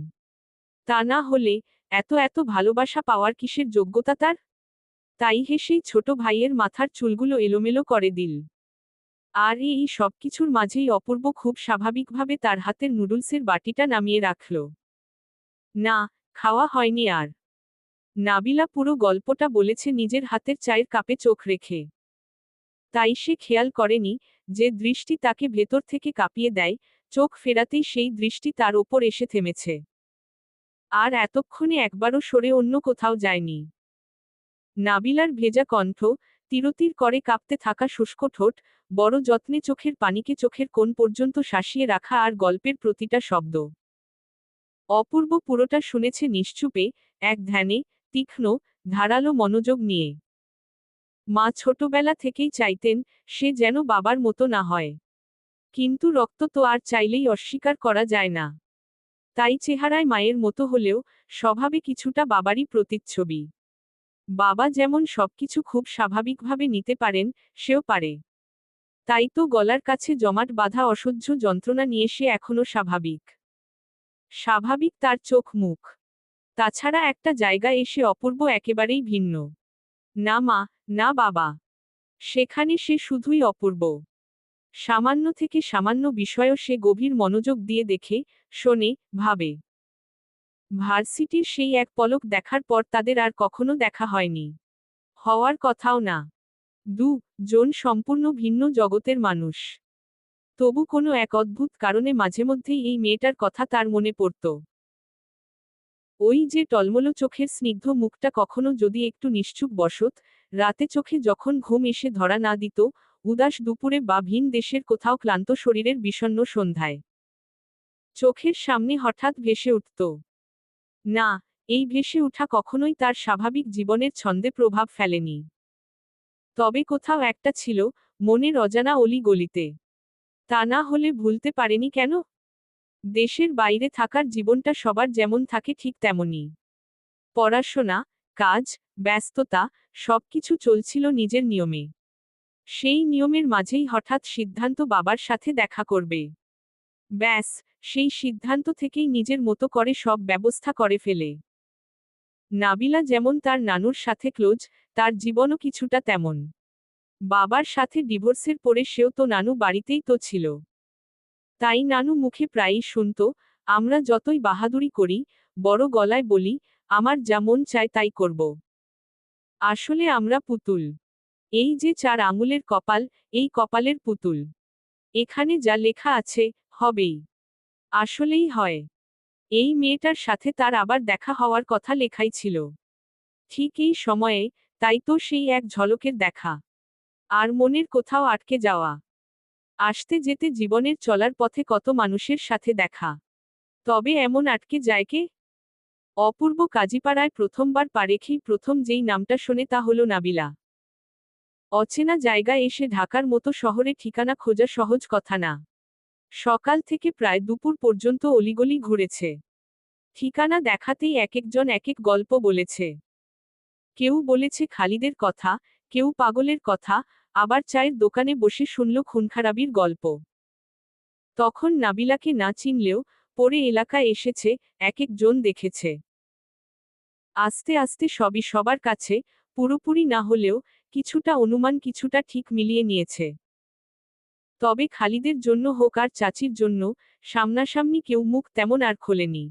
তা না হলে, এত এত ভালোবাসা পাওয়ার কিসের যোগ্যতা তার? তাই হেসেই ছোট ভাইয়ের মাথার চুলগুলো এলোমেলো করে দিল। আর এই সবকিছুর মাঝেই অপূর্ব খুব স্বাভাবিকভাবে তার হাতের নুডলসের বাটিটা নামিয়ে রাখল। না, খাওয়া হয়নি আর। নাবিলা পুরো গল্পটা বলেছে নিজের হাতের চায়ের কাপে চোখ রেখে। তাই সে খেয়াল করেনি, যে দৃষ্টি তাকে ভেতর থেকে কাঁপিয়ে দেয়, চোখ ফেরাতেই সেই দৃষ্টি তার ওপর এসে থেমেছে। আর এতক্ষণে একবারও সরে অন্য কোথাও যায়নি। নাবিলার ভেজা কণ্ঠ, তিরতির করে কাঁপতে থাকা শুষ্ক ঠোঁট, বড় যত্নে চোখের পানিকে চোখের কোণ পর্যন্ত শাসিয়ে রাখা আর গল্পের প্রতিটা শব্দ। অপূর্ব পুরোটা শুনেছে নিশ্চুপে, এক ধ্যানে, তীক্ষ্ণ, ধারালো মনোযোগ নিয়ে। মা ছোটবেলা থেকেই চাইতেন, সে যেন বাবার মতো না হয়। কিন্তু রক্ত তো আর চাইলেই অস্বীকার করা যায় না। তাই চেহারায় মায়ের মতো হলেও স্বভাবে কিছুটা বাবারই প্রতিচ্ছবি। বাবা যেমন সবকিছু খুব স্বাভাবিকভাবে নিতে পারেন, সেও পারে। তাই তো গলার কাছে জমাট বাঁধা অসহ্য যন্ত্রণা নিয়ে সে এখনো স্বাভাবিক। স্বাভাবিক তার চোখ মুখ। তাছাড়া একটা জায়গায় এসে অপূর্ব একেবারেই ভিন্ন। না মা, না বাবা। সেখানে সে শুধুই অপূর্ব। সামান্য থেকে সামান্য বিষয়ও সে গভীর মনোযোগ দিয়ে দেখে, শোনে, ভাবে। ভার্সিটির সেই এক পলক দেখার পর তাদের আর কখনো দেখা হয়নি। হওয়ার কথাও না। জন সম্পূর্ণ ভিন্ন জগতের মানুষ। তবু কোনো এক অদ্ভুত কারণে মাঝেমধ্যেই এই মেয়েটার কথা তার মনে পড়ত। ওই যে টলমলো চোখের স্নিগ্ধ মুখটা, কখনো যদি একটু নিশ্চুপ বসত, রাতে চোখে যখন ঘুম এসে ধরা না দিত, উদাস দুপুরে বা ভিন দেশের কোথাও ক্লান্ত শরীরের বিষণ্ণ সন্ধ্যায় চোখের সামনে হঠাৎ ভেসে উঠত। না, এই ভেসে উঠা কখনোই তার স্বাভাবিক জীবনের ছন্দে প্রভাব ফেলেনি। তবে কোথাও একটা ছিল, মনের অজানা অলি গলিতে। তা না হলে ভুলতে পারেনি কেন? দেশের বাইরে থাকার জীবনটা সবার যেমন থাকে ঠিক তেমনই। পড়াশোনা, কাজ, ব্যস্ততা, সবকিছু চলছিল নিজের নিয়মে। সেই নিয়মের মাঝেই হঠাৎ সিদ্ধান্ত বাবার সাথে দেখা করবে। ব্যাস, সেই সিদ্ধান্ত থেকেই নিজের মতো করে সব ব্যবস্থা করে ফেলে। নাবিলা যেমন তার নানুর সাথে ক্লোজ, তার জীবনও কিছুটা তেমন। বাবার সাথে ডিভোর্সের পরে সেও তো নানু বাড়িতেই তো ছিল। তাই নানু মুখে প্রায়ই শুনত, আমরা যতই বাহাদুরি করি, বড় গলায় বলি, আমার যা মন চায় তাই করব। আসলে আমরা পুতুল। এই যে 4 আঙুলের কপাল, এই কপালের পুতুল। এখানে যা লেখা আছে, হবেই। আসলেই হয়। এই মেয়েটার সাথে তার আবার দেখা হওয়ার কথা লেখাই ছিল। ঠিক এই সময়ে, তাই তো সেই এক ঝলকের দেখা। আর মনের কোথাও আটকে যাওয়া। আসতে যেতে জীবনের চলার পথে কত মানুষের সাথে দেখা। তবে এমন আটকে যায় কে? অপূর্ব কাজীপাড়ায় প্রথমবার পা রেখেই প্রথম যেই নামটা শোনে তা হলো নাবিলা। অচেনা জায়গায় এসে ঢাকার মতো শহরে ঠিকানা খোঁজা সহজ কথা না। সকাল থেকে প্রায় দুপুর পর্যন্ত অলিগলি ঘুরেছে। ঠিকানা দেখাতেই একেকজন একেক গল্প বলেছে। কেউ বলেছে খালিদের কথা, কেউ পাগলের কথা, আবার চায়ের দোকানে বসে শুনল খুনখারাবির গল্প। তখন নাবিলাকে না চিনলেও, পরে এলাকায় এসেছে, একেকজন দেখেছে। আস্তে আস্তে সবই সবার কাছে, পুরোপুরি না হলেও, কিছুটা অনুমান কিছুটা ঠিক মিলিয়ে নিয়েছে। তবে খালিদের জন্য হোক আর চাচির জন্য, সামনাসামনি কেউ মুখ তেমন আর খোলেনি।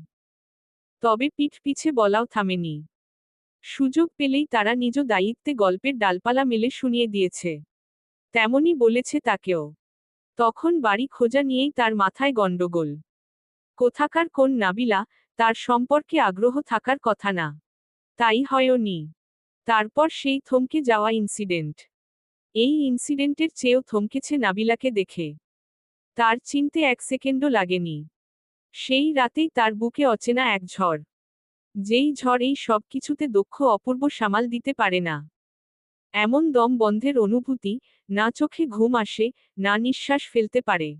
তবে পিঠ পিছে বলাও থামেনি। সুযোগ পেলেই তারা নিজ দায়িত্বে গল্পের ডালপালা মেলে শুনিয়ে দিয়েছে। তেমনি বলেছে তাকেও। তখন বাড়ি খোঁজা নিয়েই তার মাথায় গণ্ডগোল। কোথাকার কোন নাবিলা, তার সম্পর্কে আগ্রহ থাকার কথা না। তাই হয়নি। তারপর সেই থমকে যাওয়া ইনসিডেন্ট। এই ইনসিডেন্টের চেয়েও থমকেছে নাবিলাকে দেখে। তার চিনতে 1 সেকেন্ডও লাগেনি। সেই রাতেই তার বুকে অচেনা এক ঝড়। যেই ঝড় এই সব কিছুতে দক্ষ অপূর্ব সামাল দিতে পারে না। এমন দম বন্ধের অনুভূতি, না চোখে ঘুম আসে, না নিঃশ্বাস ফেলতে পারে।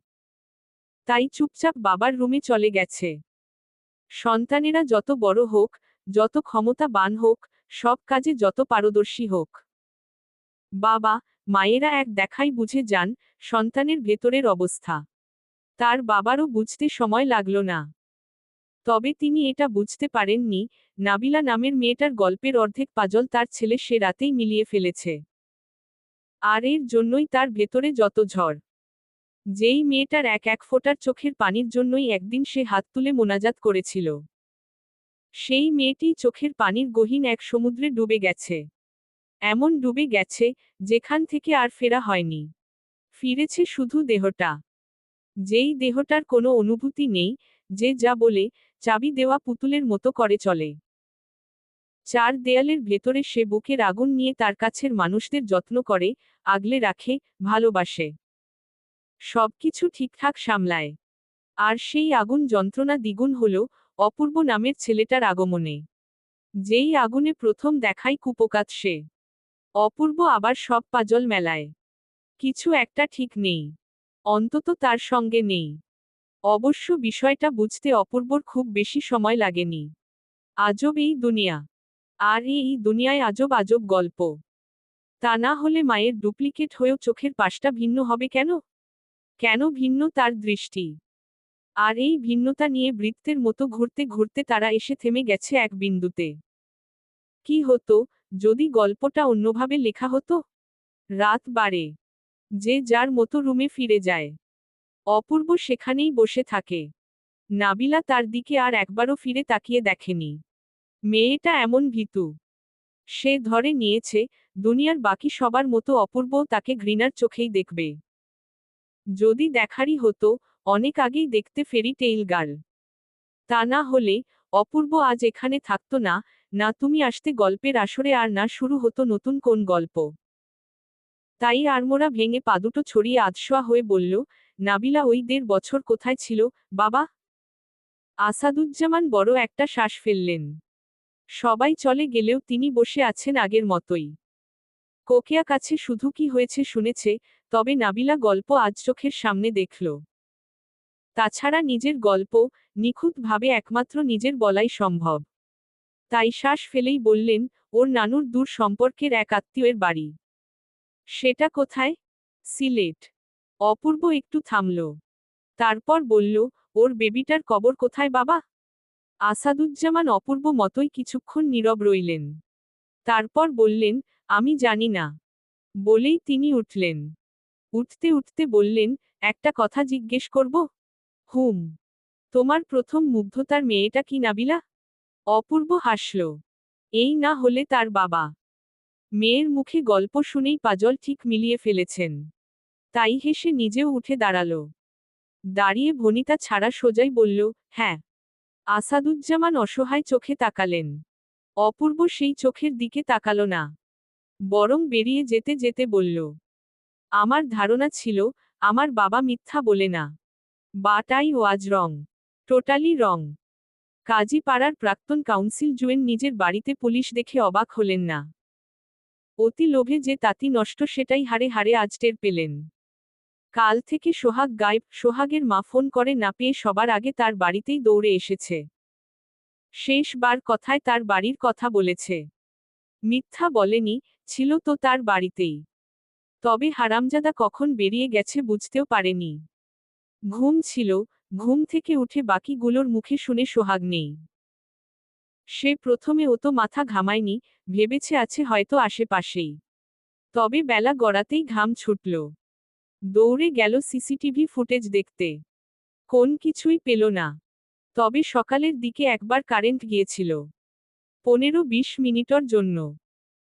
তাই চুপচাপ বাবার রুমে চলে গেছে। সন্তানেরা যত বড় হোক, যত ক্ষমতাবান হোক, সব কাজে যত পারদর্শী হোক, বাবা, মায়েরা এক দেখাই বুঝে যান সন্তানের ভেতরের অবস্থা। তার বাবারও বুঝতে সময় লাগল না। তবে তিনি এটা বুঝতে পারেননি, নাবিলা নামের মেয়েটার গল্পের অর্ধেক পাজল তার ছেলে সে রাতেই মিলিয়ে ফেলেছে। আর এর জন্যই তার ভেতরে যত ঝড়। যেই মেয়েটার এক এক ফোঁটার চোখের পানির জন্যই একদিন সে হাত তুলে মোনাজাত করেছিল। সেই মেয়েটি চোখের পানির গহীন এক সমুদ্রে ডুবে গেছে। এমন ডুবে গেছে, যেখান থেকে আর ফেরা হয়নি। ফিরেছে শুধু দেহটা। যেই দেহটার কোনো অনুভূতি নেই, যে যা বলে, চাবি দেওয়া পুতুলের মতো করে চলে। 4 দেয়ালের ভেতরে সে বুকের আগুন নিয়ে তার কাছের মানুষদের যত্ন করে, আগলে রাখে, ভালোবাসে। সবকিছু ঠিকঠাক সামলায়। আর সেই আগুন যন্ত্রণা দ্বিগুণ হল, অপূর্ব নামের ছেলেটার আগমনে। যেই আগুনে প্রথম দেখাই কুপোকাত সে। অপূর্ব আবার সব পাজল মেলায়। কিছু একটা ঠিক নেই। অন্তত তার সঙ্গে নেই। অবশ্য বিষয়টা বুঝতে অপূর্বর খুব বেশি সময় লাগেনি। আজব এই দুনিয়া। আর এই দুনিয়ায় আজব আজব গল্প। তা না হলে মায়ের ডুপ্লিকেট হয়েও চোখের পাশটা ভিন্ন হবে কেন? কেন ভিন্ন তার দৃষ্টি? আর এই ভিন্নতা নিয়ে বৃত্তের মতো ঘুরতে ঘুরতে তারা এসে থেমে গেছে এক বিন্দুতে। কি হতো যদি গল্পটা অন্যভাবে লেখা হতো? রাত বাড়ে, যে যার মতো রুমে ফিরে যায়। অপূর্ব সেখানেই বসে থাকে। নাবিলা তার দিকে আর একবারও ফিরে তাকিয়ে দেখেনি। মেয়েটা এমন ভীতু। সে ধরে নিয়েছে, দুনিয়ার বাকি সবার মতো অপূর্বও তাকে ঘৃণার চোখেই দেখবে। যদি দেখারই হতো, অনেক আগেই দেখতে ফেরি টেইল গার্ল। তা না হলে, অপূর্ব আজ এখানে থাকতো না, না তুমি আসতে গল্পের আসরে, আর না শুরু হতো নতুন কোন গল্প। তাই আড়মোড়া ভেঙে পাদুটো ছড়িয়ে আধশোয়া হয়ে বলল, নাবিলা ওই ১.৫ বছর কোথায় ছিল, বাবা? আসাদুজ্জামান বড় একটা শ্বাস ফেললেন। সবাই চলে গেলেও তিনি বসে আছেন আগের মতোই। কোকিয়া কাছে শুধু কি হয়েছে শুনেছে, তবে নাবিলা গল্প আজ চোখের সামনে দেখল। তাছাড়া নিজের গল্প, নিখুঁতভাবে একমাত্র নিজের বলাই সম্ভব। তাই শ্বাস ফেলেই বললেন, ওর নানুর দূর সম্পর্কের এক আত্মীয়ের বাড়ি। সেটা কোথায়? সিলেট। অপূর্ব একটু থামল। তারপর বলল, ওর বেবিটার কবর কোথায় বাবা? আসাদুজ্জামান অপূর্ব মতোই কিছুক্ষণ নীরব রইলেন। তারপর বললেন, আমি জানি না। বলেই তিনি উঠলেন। উঠতে উঠতে বললেন, একটা কথা জিজ্ঞেস করব? হুম। তোমার প্রথম মুগ্ধতার মেয়েটা কি নাবিলা? অপূর্ব হাসল। এই না হলে তার বাবা। মেয়ের মুখে গল্প শুনেই পাজল ঠিক মিলিয়ে ফেলেছেন। তাই হেসে নিজেও উঠে দাঁড়াল। দাঁড়িয়ে ভনিতা ছাড়া সোজাই বলল, হ্যাঁ। আসাদুজ্জামান অসহায় চোখে তাকালেন। অপূর্ব সেই চোখের দিকে তাকাল না। বরং বেরিয়ে যেতে যেতে বলল, আমার ধারণা ছিল, আমার বাবা মিথ্যা বলে না। But I was wrong. Totally wrong. কাজী পাড়ার প্রাক্তন কাউন্সিল জুয়েন নিজের বাড়িতে পুলিশ দেখে অবাক হলেন না। অতি লোভে যে তাঁতি নষ্ট সেটাই হাড়ে হাড়ে আজ টের পেলেন। কাল থেকে সোহাগ গায়েব, সোহাগের মা ফোন করে না পেয়ে সবার আগে তার বাড়িতেই দৌড়ে এসেছে। শেষবার কথায় তার বাড়ির কথা বলেছে। মিথ্যা বলেনি, ছিল তো তার বাড়িতেই। তবে হারামজাদা কখন বেরিয়ে গেছে বুঝতেও পারেনি। ঘুম ছিল, ঘুম থেকে উঠে বাকিগুলোর মুখে শুনে সোহাগ নেই। সে প্রথমে অত মাথা ঘামায়নি, ভেবেছে আছে হয়তো আশেপাশেই। তবে বেলা গড়াতেই ঘাম ছুটল। দৌড়ে গেল সিসিটিভি ফুটেজ দেখতে। কোন কিছুই পেল না। তবে সকালের দিকে একবার কারেন্ট গিয়েছিল। ১৫-২০ মিনিটের জন্য।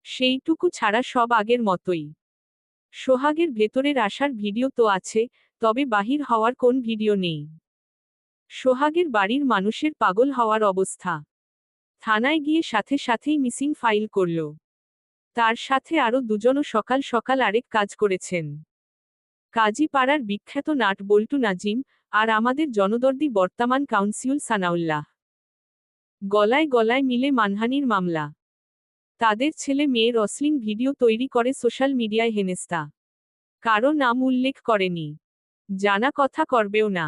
সেইটুকু ছাড়া সব আগের মতোই। সোহাগের ভেতরের আসার ভিডিও তো আছে, তবে বাহির হওয়ার কোন ভিডিও নেই। সোহাগের বাড়ির মানুষের পাগল হওয়ার অবস্থা। থানায় গিয়ে সাথে সাথেই মিসিং ফাইল করল। তার সাথে আরও দুজনও সকাল সকাল আরেক কাজ করেছেন। কাজী পাড়ার বিখ্যাত নাট বল্টু নাজিম, আর আমাদের জনদর্দি বর্তমান কাউন্সিল সানাউল্লাহ। গলায় গলায় মিলে মানহানির মামলা। তাদের ছেলে মেয়ের অশ্লীল ভিডিও তৈরি করে সোশ্যাল মিডিয়ায় হেনেস্তা। কারো নাম উল্লেখ করেনি। জানা কথা করবেও না।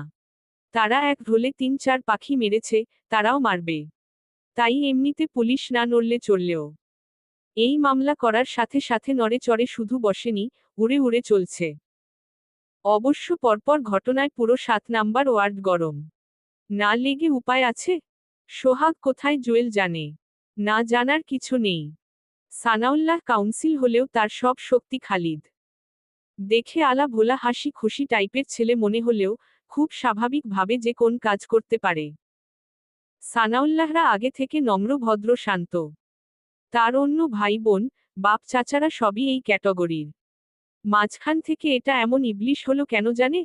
তারা এক ঢোলে ৩-৪ পাখি মেরেছে, তারাও মারবে। তাই এমনিতে পুলিশ না নড়লে চললেও। এই মামলা করার সাথে সাথে নড়ে চড়ে শুধু বসেনি, উড়ে উড়ে চলছে। অবশ্য পরপর ঘটনায় পুরো ৭ নাম্বার ওয়ার্ড গরম। না লেগে উপায় আছে? সোহাগ কোথায় জুয়েল জানে। না জানার কিছু নেই। সানাউল্লাহ কাউন্সিল হলেও তার সব শক্তি খালিদ। দেখে আলা ভোলা হাসি খুশি টাইপের ছেলে মনে হলেও, খুব স্বাভাবিকভাবে যে কোন কাজ করতে পারে। সানাউল্লাহরা আগে থেকে নম্র ভদ্র শান্ত। তার অন্য ভাই বোন, বাপ চাচারা সবই এই ক্যাটাগরির। মাঝখান থেকে এটা এমন ইবলিশ হলো কেন জানে?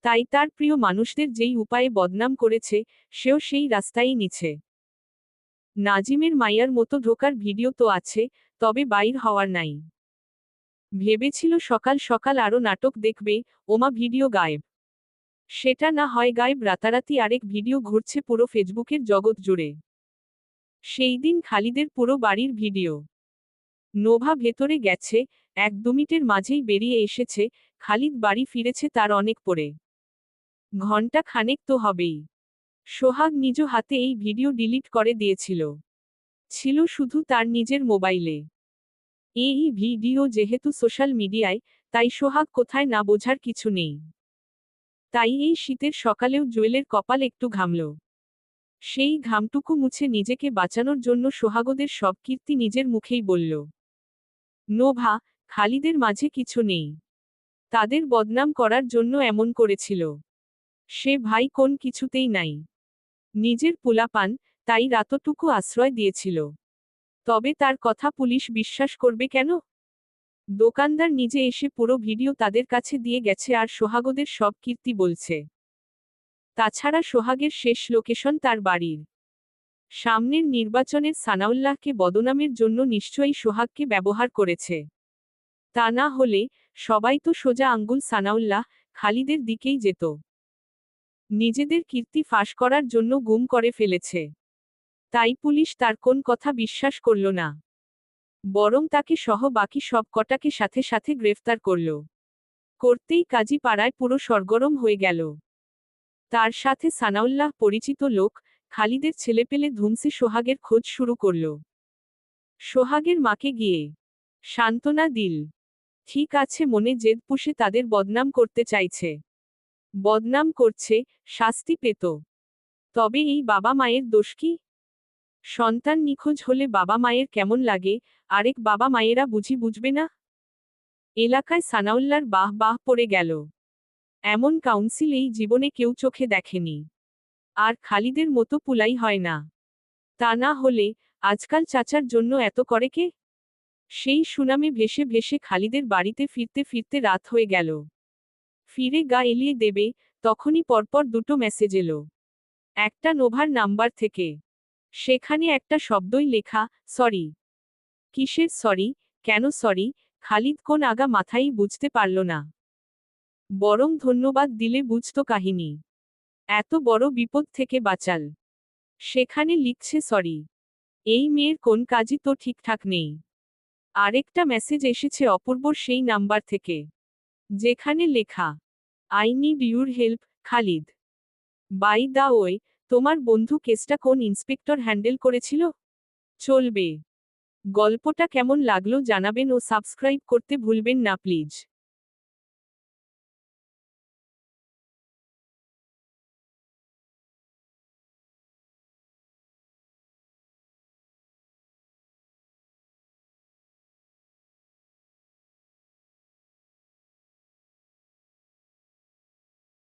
তাই তার প্রিয় মানুষদের যেই উপায়ে বদনাম করেছে, সেও সেই রাস্তাই নিছে। নাজিমের মাইয়ার মতো ঢোকার ভিডিও তো আছে, তবে বাইর হওয়ার নাই। ভেবেছিল সকাল সকাল আরও নাটক দেখবে, ওমা ভিডিও গায়েব। সেটা না হয় গায়েব, রাতারাতি আরেক ভিডিও ঘুরছে পুরো ফেসবুকের জগৎ জুড়ে। সেই দিন খালিদের পুরো বাড়ির ভিডিও। নোভা ভেতরে গেছে, ১-২ মিনিটের মাঝেই বেরিয়ে এসেছে, খালিদ বাড়ি ফিরেছে তার অনেক পরে। ঘণ্টা খানেক তো হবেই। সোহাগ নিজ হাতে এই ভিডিও ডিলিট করে দিয়েছিল। ছিল শুধু তার নিজের মোবাইলে। এই ভিডিও যেহেতু সোশ্যাল মিডিয়ায়, তাই সোহাগ কোথায় না বোঝার কিছু নেই। তাই এই শীতের সকালেও জুয়েলের কপাল একটু ঘামল। সেই ঘামটুকু মুছে নিজেকে বাঁচানোর জন্য সোহাগদের সব কীর্তি নিজের মুখেই বলল। নোভা, খালিদের মাঝে কিছু নেই। তাদের বদনাম করার জন্য এমন করেছিল। সে ভাই কোন কিছুতেই নাই। নিজের পোলাপান, তাই রাতটুকু আশ্রয় দিয়েছিল। তবে তার কথা পুলিশ বিশ্বাস করবে কেন? দোকানদার নিজে এসে পুরো ভিডিও তাদের কাছে দিয়ে গেছে আর সোহাগদের সব কীর্তি বলছে। তাছাড়া সোহাগের শেষ লোকেশন তার বাড়ির সামনের নির্বাচনের সানাউল্লাহকে বদনামের জন্য নিশ্চয়ই সোহাগকে ব্যবহার করেছে। তা না হলে সবাই তো সোজা আঙ্গুল সানাউল্লাহ, খালিদের দিকেই যেত। নিজেদের কীর্তি ফাঁস করার জন্য গুম করে ফেলেছে। তাই পুলিশ তার কোন কথা বিশ্বাস করল না। বরং তাকে সহ বাকি সব কটাকে সাথে সাথে গ্রেফতার করল। করতেই কাজী পাড়ায় পুরো সরগরম হয়ে গেল। তার সাথে সানাউল্লাহ পরিচিত লোক, খালিদের ছেলেপেলে ধুমসি সোহাগের খোঁজ শুরু করল। সোহাগের মাকে গিয়ে সান্ত্বনা দিল। ঠিক আছে, মনে জেদ পুষে তাদের বদনাম করতে চাইছে। বদনাম করছে, শাস্তি পেত। তবে এই বাবা মায়ের দোষ কি? সন্তান নিখোঁজ হলে বাবা মায়ের কেমন লাগে, আরেক বাবা মায়েরা বুঝি বুঝবে না? এলাকায় সানাউল্লাহর বাহ বাহ পড়ে গেল। এমন কাউন্সিল এই জীবনে কেউ চোখে দেখেনি। আর খালিদের মতো পুলাই হয় না। তা না হলে আজকাল চাচার জন্য এত করে কে? সেই সুনামে ভেসে ভেসে খালিদের বাড়িতে ফিরতে ফিরতে রাত হয়ে গেল। ফিরে গা এলিয়ে দেবে, তখনই পরপর দুটো মেসেজ এলো। একটা নোভার নাম্বার থেকে। সেখানে একটা শব্দই লেখা, সরি। কিসের সরি, কেন সরি, খালিদ কোন আগা মাথায় বুঝতে পারল না। বরং ধন্যবাদ দিলে বুঝত কাহিনী। এত বড় বিপদ থেকে বাঁচাল। সেখানে লিখছে সরি। এই মেয়ের কোন কাজই তো ঠিকঠাক নেই। আরেকটা মেসেজ এসেছে অপূর্বর সেই নাম্বার থেকে। যেখানে লেখা, I need your help, Khalid. By the way, তোমার বন্ধু কেসটা কোন ইন্সপেক্টর হ্যান্ডেল করেছিল? চলবে। গল্পটা কেমন লাগলো জানাবেন ও সাবস্ক্রাইব করতে ভুলবেন না প্লিজ।